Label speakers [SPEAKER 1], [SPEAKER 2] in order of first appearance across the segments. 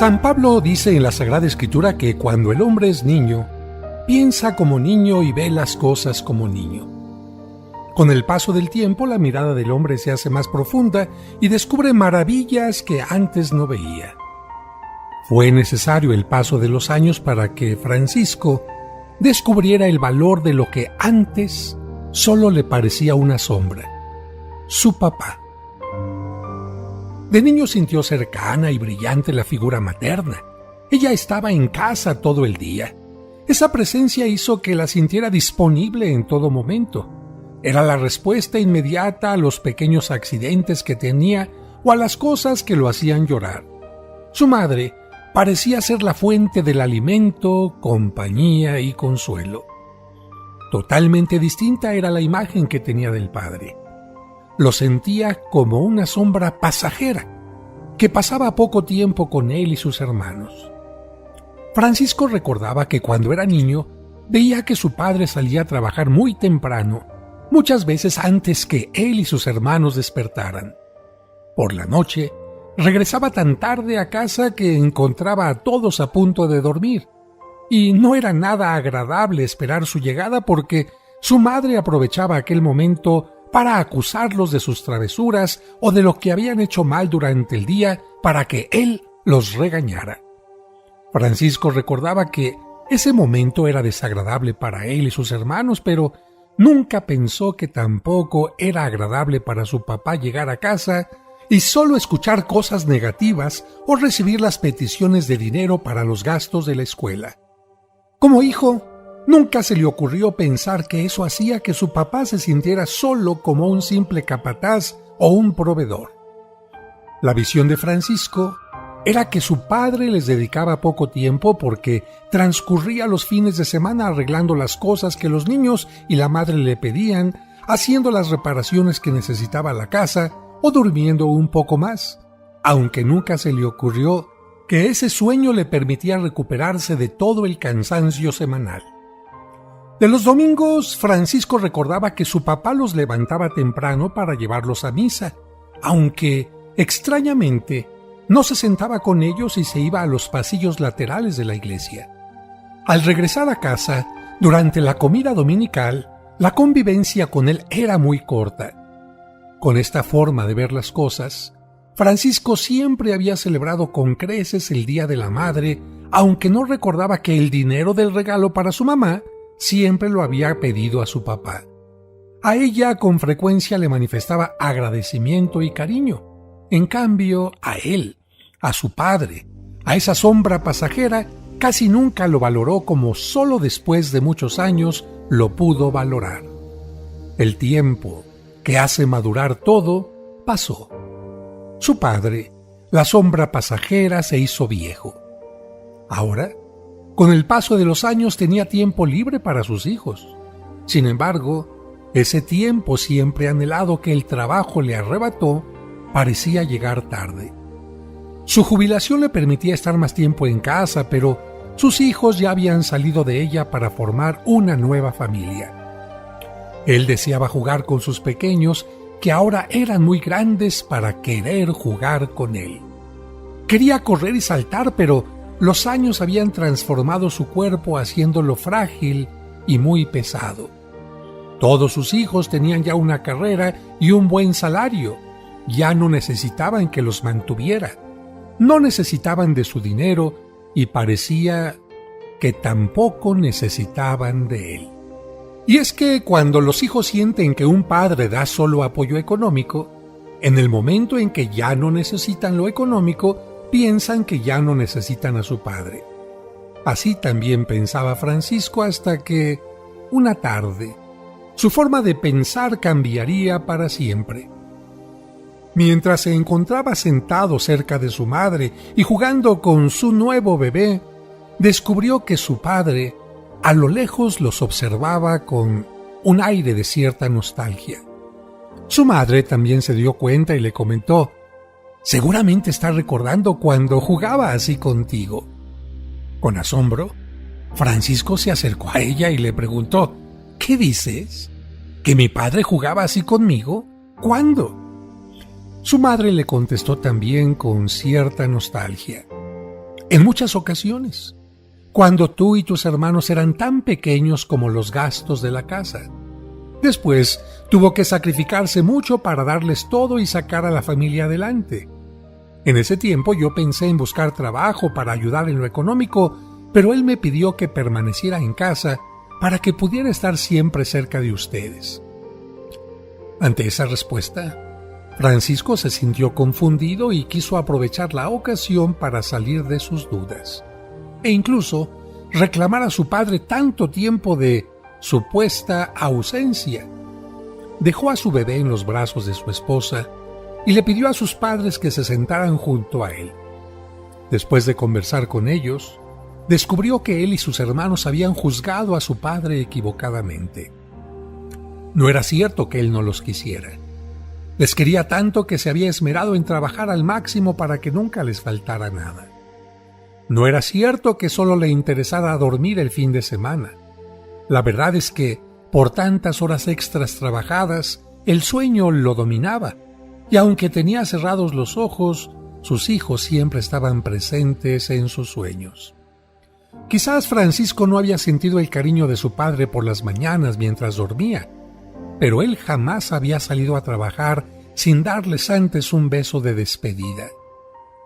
[SPEAKER 1] San Pablo dice en la Sagrada Escritura que cuando el hombre es niño, piensa como niño y ve las cosas como niño. Con el paso del tiempo, la mirada del hombre se hace más profunda y descubre maravillas que antes no veía. Fue necesario el paso de los años para que Francisco descubriera el valor de lo que antes solo le parecía una sombra: su papá. De niño sintió cercana y brillante la figura materna. Ella estaba en casa todo el día. Esa presencia hizo que la sintiera disponible en todo momento. Era la respuesta inmediata a los pequeños accidentes que tenía o a las cosas que lo hacían llorar. Su madre parecía ser la fuente del alimento, compañía y consuelo. Totalmente distinta era la imagen que tenía del padre. Lo sentía como una sombra pasajera, que pasaba poco tiempo con él y sus hermanos. Francisco recordaba que cuando era niño, veía que su padre salía a trabajar muy temprano, muchas veces antes que él y sus hermanos despertaran. Por la noche, regresaba tan tarde a casa que encontraba a todos a punto de dormir, y no era nada agradable esperar su llegada porque su madre aprovechaba aquel momento para acusarlos de sus travesuras o de lo que habían hecho mal durante el día para que él los regañara. Francisco recordaba que ese momento era desagradable para él y sus hermanos, pero nunca pensó que tampoco era agradable para su papá llegar a casa y solo escuchar cosas negativas o recibir las peticiones de dinero para los gastos de la escuela. Como hijo, nunca se le ocurrió pensar que eso hacía que su papá se sintiera solo como un simple capataz o un proveedor. La visión de Francisco era que su padre les dedicaba poco tiempo porque transcurría los fines de semana arreglando las cosas que los niños y la madre le pedían, haciendo las reparaciones que necesitaba la casa o durmiendo un poco más, aunque nunca se le ocurrió que ese sueño le permitía recuperarse de todo el cansancio semanal. De los domingos, Francisco recordaba que su papá los levantaba temprano para llevarlos a misa, aunque, extrañamente, no se sentaba con ellos y se iba a los pasillos laterales de la iglesia. Al regresar a casa, durante la comida dominical, la convivencia con él era muy corta. Con esta forma de ver las cosas, Francisco siempre había celebrado con creces el Día de la Madre, aunque no recordaba que el dinero del regalo para su mamá siempre lo había pedido a su papá. A ella con frecuencia le manifestaba agradecimiento y cariño. En cambio, a él, a su padre, a esa sombra pasajera, casi nunca lo valoró como solo después de muchos años lo pudo valorar. El tiempo, que hace madurar todo, pasó. Su padre, la sombra pasajera, se hizo viejo. Ahora, con el paso de los años, tenía tiempo libre para sus hijos. Sin embargo, ese tiempo siempre anhelado que el trabajo le arrebató parecía llegar tarde. Su jubilación le permitía estar más tiempo en casa, pero sus hijos ya habían salido de ella para formar una nueva familia. Él deseaba jugar con sus pequeños, que ahora eran muy grandes para querer jugar con él. Quería correr y saltar, pero los años habían transformado su cuerpo haciéndolo frágil y muy pesado. Todos sus hijos tenían ya una carrera y un buen salario. Ya no necesitaban que los mantuviera. No necesitaban de su dinero y parecía que tampoco necesitaban de él. Y es que cuando los hijos sienten que un padre da solo apoyo económico, en el momento en que ya no necesitan lo económico, piensan que ya no necesitan a su padre. Así también pensaba Francisco hasta que, una tarde, su forma de pensar cambiaría para siempre. Mientras se encontraba sentado cerca de su madre y jugando con su nuevo bebé, descubrió que su padre a lo lejos los observaba con un aire de cierta nostalgia. Su madre también se dio cuenta y le comentó: «Seguramente está recordando cuando jugaba así contigo». Con asombro, Francisco se acercó a ella y le preguntó: «¿Qué dices? ¿Que mi padre jugaba así conmigo? ¿Cuándo?». Su madre le contestó también con cierta nostalgia: En muchas ocasiones, cuando tú y tus hermanos eran tan pequeños como los gastos de la casa. Después tuvo que sacrificarse mucho para darles todo y sacar a la familia adelante. En ese tiempo yo pensé en buscar trabajo para ayudar en lo económico, pero él me pidió que permaneciera en casa para que pudiera estar siempre cerca de ustedes. Ante esa respuesta, Francisco se sintió confundido y quiso aprovechar la ocasión para salir de sus dudas, e incluso reclamar a su padre tanto tiempo de supuesta ausencia. Dejó a su bebé en los brazos de su esposa y le pidió a sus padres que se sentaran junto a él. Después de conversar con ellos, descubrió que él y sus hermanos habían juzgado a su padre equivocadamente. No era cierto que él no los quisiera. Les quería tanto que se había esmerado en trabajar al máximo para que nunca les faltara nada. No era cierto que solo le interesara dormir el fin de semana. La verdad es que, por tantas horas extras trabajadas, el sueño lo dominaba, y aunque tenía cerrados los ojos, sus hijos siempre estaban presentes en sus sueños. Quizás Francisco no había sentido el cariño de su padre por las mañanas mientras dormía, pero él jamás había salido a trabajar sin darles antes un beso de despedida.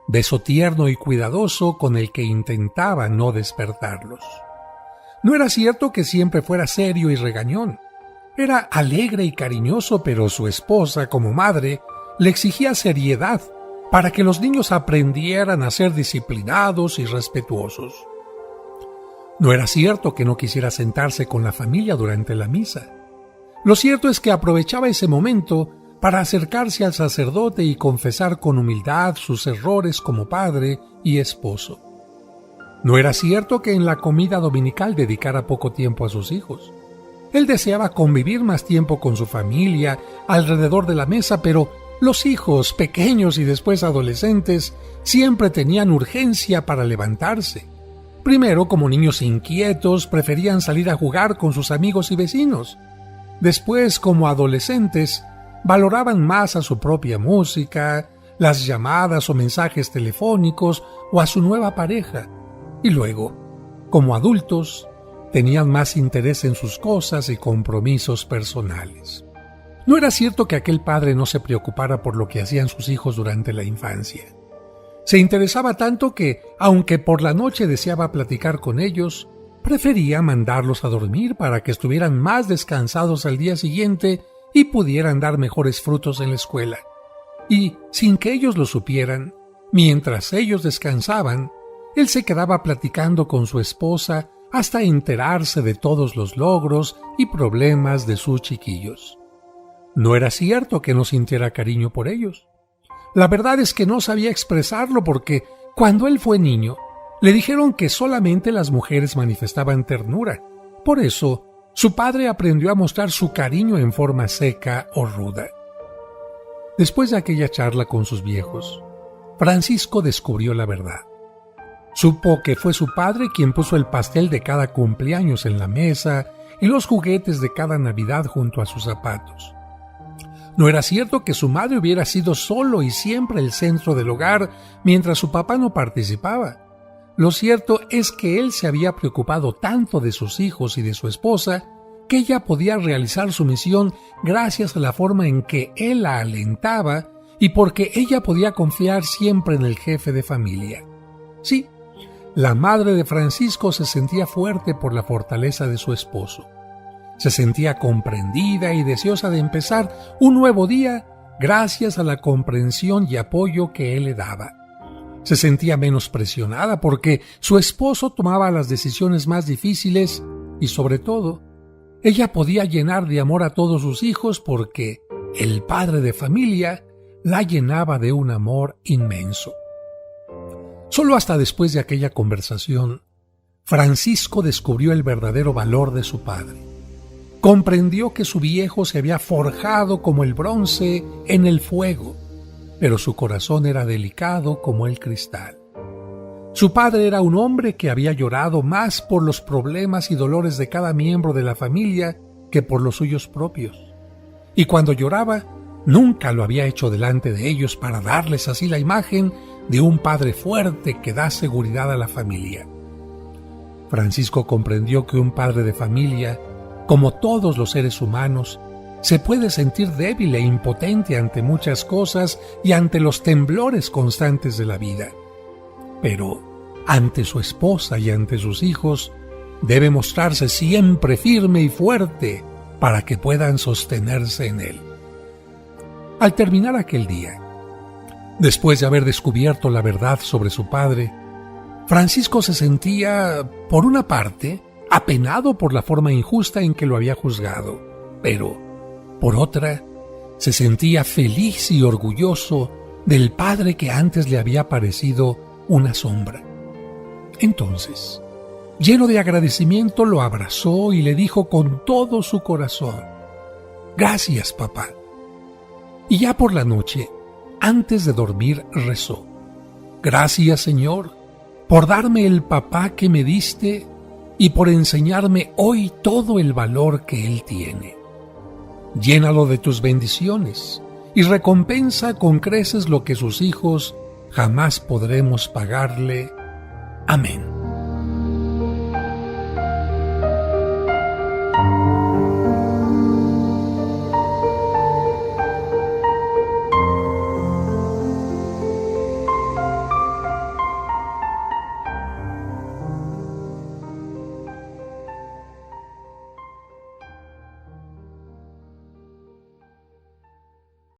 [SPEAKER 1] Beso tierno y cuidadoso con el que intentaba no despertarlos. No era cierto que siempre fuera serio y regañón. Era alegre y cariñoso, pero su esposa, como madre, le exigía seriedad para que los niños aprendieran a ser disciplinados y respetuosos. No era cierto que no quisiera sentarse con la familia durante la misa. Lo cierto es que aprovechaba ese momento para acercarse al sacerdote y confesar con humildad sus errores como padre y esposo. No era cierto que en la comida dominical dedicara poco tiempo a sus hijos. Él deseaba convivir más tiempo con su familia alrededor de la mesa, pero los hijos, pequeños y después adolescentes, siempre tenían urgencia para levantarse. Primero, como niños inquietos, preferían salir a jugar con sus amigos y vecinos. Después, como adolescentes, valoraban más a su propia música, las llamadas o mensajes telefónicos o a su nueva pareja. Y luego, como adultos, tenían más interés en sus cosas y compromisos personales. No era cierto que aquel padre no se preocupara por lo que hacían sus hijos durante la infancia. Se interesaba tanto que, aunque por la noche deseaba platicar con ellos, prefería mandarlos a dormir para que estuvieran más descansados al día siguiente y pudieran dar mejores frutos en la escuela. Y, sin que ellos lo supieran, mientras ellos descansaban, él se quedaba platicando con su esposa hasta enterarse de todos los logros y problemas de sus chiquillos. No era cierto que no sintiera cariño por ellos. La verdad es que no sabía expresarlo porque, cuando él fue niño, le dijeron que solamente las mujeres manifestaban ternura. Por eso, su padre aprendió a mostrar su cariño en forma seca o ruda. Después de aquella charla con sus viejos, Francisco descubrió la verdad. Supo que fue su padre quien puso el pastel de cada cumpleaños en la mesa y los juguetes de cada Navidad junto a sus zapatos. No era cierto que su madre hubiera sido solo y siempre el centro del hogar mientras su papá no participaba. Lo cierto es que él se había preocupado tanto de sus hijos y de su esposa que ella podía realizar su misión gracias a la forma en que él la alentaba y porque ella podía confiar siempre en el jefe de familia. Sí, la madre de Francisco se sentía fuerte por la fortaleza de su esposo. Se sentía comprendida y deseosa de empezar un nuevo día gracias a la comprensión y apoyo que él le daba. Se sentía menos presionada porque su esposo tomaba las decisiones más difíciles y, sobre todo, ella podía llenar de amor a todos sus hijos porque el padre de familia la llenaba de un amor inmenso. Solo hasta después de aquella conversación, Francisco descubrió el verdadero valor de su padre. Comprendió que su viejo se había forjado como el bronce en el fuego, pero su corazón era delicado como el cristal. Su padre era un hombre que había llorado más por los problemas y dolores de cada miembro de la familia que por los suyos propios. Y cuando lloraba, nunca lo había hecho delante de ellos para darles así la imagen de un padre fuerte que da seguridad a la familia. Francisco comprendió que un padre de familia, como todos los seres humanos, se puede sentir débil e impotente ante muchas cosas y ante los temblores constantes de la vida. Pero ante su esposa y ante sus hijos, debe mostrarse siempre firme y fuerte para que puedan sostenerse en él. Al terminar aquel día, después de haber descubierto la verdad sobre su padre, Francisco se sentía, por una parte, apenado por la forma injusta en que lo había juzgado, pero, por otra, se sentía feliz y orgulloso del padre que antes le había parecido una sombra. Entonces, lleno de agradecimiento, lo abrazó y le dijo con todo su corazón: «Gracias, papá». Y ya por la noche, antes de dormir, rezó: «Gracias, Señor, por darme el papá que me diste y por enseñarme hoy todo el valor que él tiene. Llénalo de tus bendiciones y recompensa con creces lo que sus hijos jamás podremos pagarle. Amén».